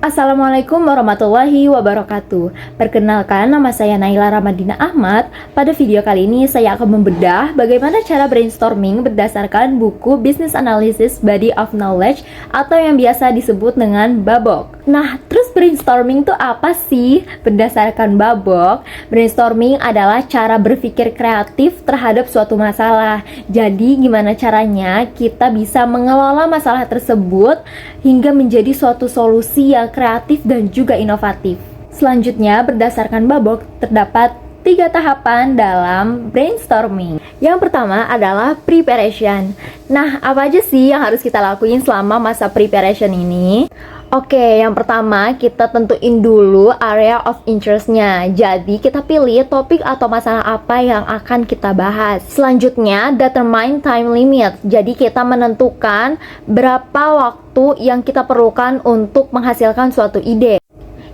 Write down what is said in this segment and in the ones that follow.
Assalamualaikum warahmatullahi wabarakatuh. Perkenalkan, nama saya Naila Ramadina Ahmad. Pada video kali ini saya akan membedah bagaimana cara brainstorming berdasarkan buku Business Analysis Body of Knowledge atau yang biasa disebut dengan BABOK. Nah, terus brainstorming itu apa sih? Berdasarkan BABOK, brainstorming adalah cara berpikir kreatif terhadap suatu masalah. Jadi, gimana caranya kita bisa mengelola masalah tersebut hingga menjadi suatu solusi yang kreatif dan juga inovatif. Selanjutnya, berdasarkan BABOK, terdapat 3 tahapan dalam brainstorming. Yang pertama adalah preparation. Nah, apa aja sih yang harus kita lakuin selama masa preparation ini? Oke, yang pertama kita tentuin dulu area of interest-nya. Jadi, kita pilih topik atau masalah apa yang akan kita bahas. Selanjutnya, determine time limit. Jadi, kita menentukan berapa waktu yang kita perlukan untuk menghasilkan suatu ide.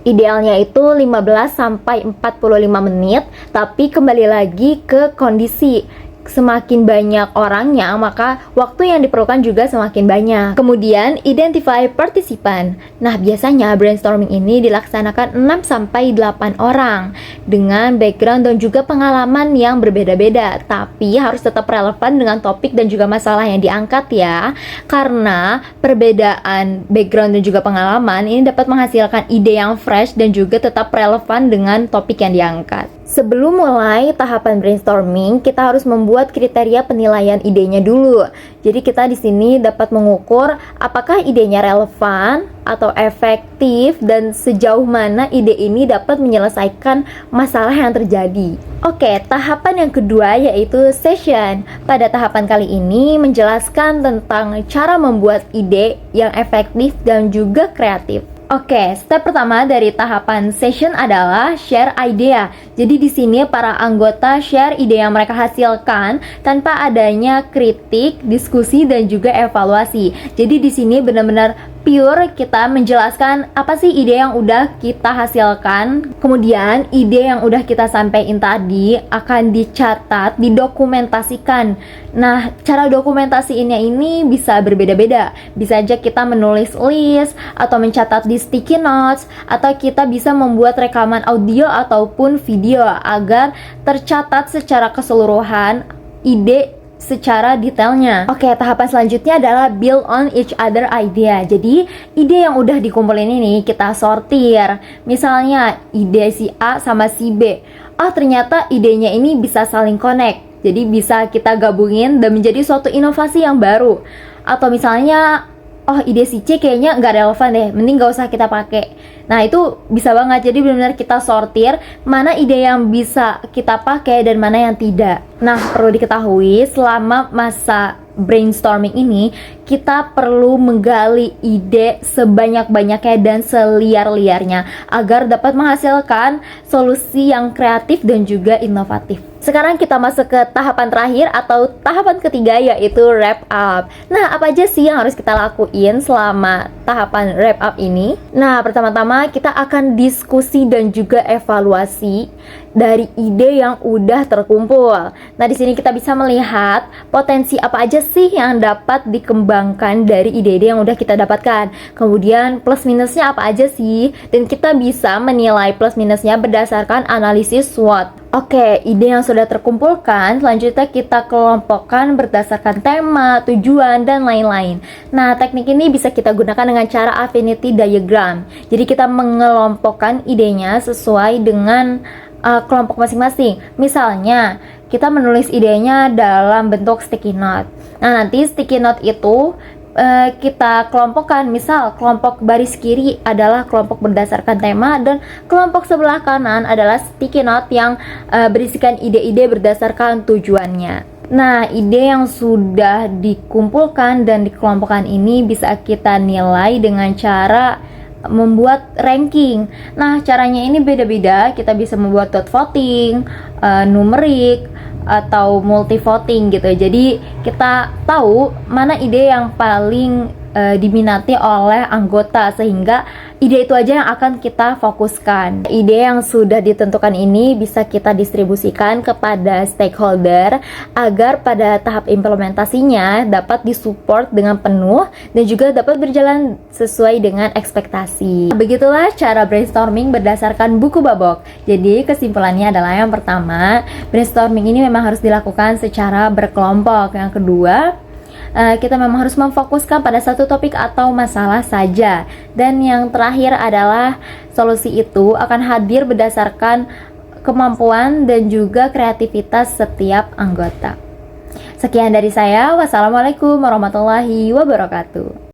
Idealnya itu 15 sampai 45 menit, tapi kembali lagi ke kondisi. Semakin banyak orangnya, maka waktu yang diperlukan juga semakin banyak. Kemudian, identify participant. Nah, biasanya brainstorming ini dilaksanakan 6 sampai 8 orang dengan background dan juga pengalaman yang berbeda-beda, tapi harus tetap relevan dengan topik dan juga masalah yang diangkat ya. Karena perbedaan background dan juga pengalaman ini dapat menghasilkan ide yang fresh dan juga tetap relevan dengan topik yang diangkat. Sebelum mulai tahapan brainstorming, kita harus membuat kriteria penilaian idenya dulu. Jadi kita di sini dapat mengukur apakah idenya relevan atau efektif dan sejauh mana ide ini dapat menyelesaikan masalah yang terjadi. Oke, tahapan yang kedua yaitu session. Pada tahapan kali ini menjelaskan tentang cara membuat ide yang efektif dan juga kreatif. Oke, step pertama dari tahapan session adalah share idea. Jadi di sini para anggota share ide yang mereka hasilkan tanpa adanya kritik, diskusi dan juga evaluasi. Jadi di sini benar-benar pure kita menjelaskan apa sih ide yang udah kita hasilkan. Kemudian ide yang udah kita sampaikan tadi akan dicatat, didokumentasikan. Nah, cara dokumentasiinnya ini bisa berbeda-beda. Bisa aja kita menulis list atau mencatat di sticky notes, atau kita bisa membuat rekaman audio ataupun video agar tercatat secara keseluruhan ide secara detailnya. Oke, tahapan selanjutnya adalah build on each other idea. Jadi, ide yang udah dikumpulin ini kita sortir. Misalnya, ide si A sama si B. Oh, ternyata idenya ini bisa saling connect. Jadi, bisa kita gabungin dan menjadi suatu inovasi yang baru. Atau misalnya, oh ide si C kayaknya nggak relevan deh, mending nggak usah kita pakai. Nah, itu bisa banget. Jadi benar-benar kita sortir mana ide yang bisa kita pakai dan mana yang tidak. Nah, perlu diketahui selama masa brainstorming ini kita perlu menggali ide sebanyak-banyaknya dan seliar-liarnya agar dapat menghasilkan solusi yang kreatif dan juga inovatif. Sekarang kita masuk ke tahapan terakhir atau tahapan ketiga yaitu wrap up. Nah, apa aja sih yang harus kita lakuin selama tahapan wrap up ini? Nah, pertama-tama kita akan diskusi dan juga evaluasi dari ide yang udah terkumpul. Nah, di sini kita bisa melihat potensi apa aja sih yang dapat dikembangkan dari ide-ide yang udah kita dapatkan. Kemudian plus minusnya apa aja sih? Dan kita bisa menilai plus minusnya berdasarkan analisis SWOT. Oke, ide yang sudah terkumpulkan, selanjutnya kita kelompokkan berdasarkan tema, tujuan, dan lain-lain. Nah, teknik ini bisa kita gunakan dengan cara affinity diagram. Jadi kita mengelompokkan idenya sesuai dengan kelompok masing-masing. Misalnya, kita menulis idenya dalam bentuk sticky note. Nah, nanti sticky note itu kita kelompokkan. Misal, kelompok baris kiri adalah kelompok berdasarkan tema dan kelompok sebelah kanan adalah sticky note yang berisikan ide-ide berdasarkan tujuannya. Nah, ide yang sudah dikumpulkan dan dikelompokkan ini bisa kita nilai dengan cara membuat ranking. Nah, caranya ini beda-beda. Kita bisa membuat dot voting, numerik, atau multi voting gitu. Jadi kita tahu mana ide yang paling diminati oleh anggota sehingga ide itu aja yang akan kita fokuskan. Ide yang sudah ditentukan ini bisa kita distribusikan kepada stakeholder agar pada tahap implementasinya dapat disupport dengan penuh dan juga dapat berjalan sesuai dengan ekspektasi. Begitulah cara brainstorming berdasarkan buku Babok. Jadi kesimpulannya adalah yang pertama, brainstorming ini memang harus dilakukan secara berkelompok. Yang kedua, kita memang harus memfokuskan pada satu topik atau masalah saja. Dan yang terakhir adalah solusi itu akan hadir berdasarkan kemampuan dan juga kreativitas setiap anggota. Sekian dari saya. Wassalamualaikum warahmatullahi wabarakatuh.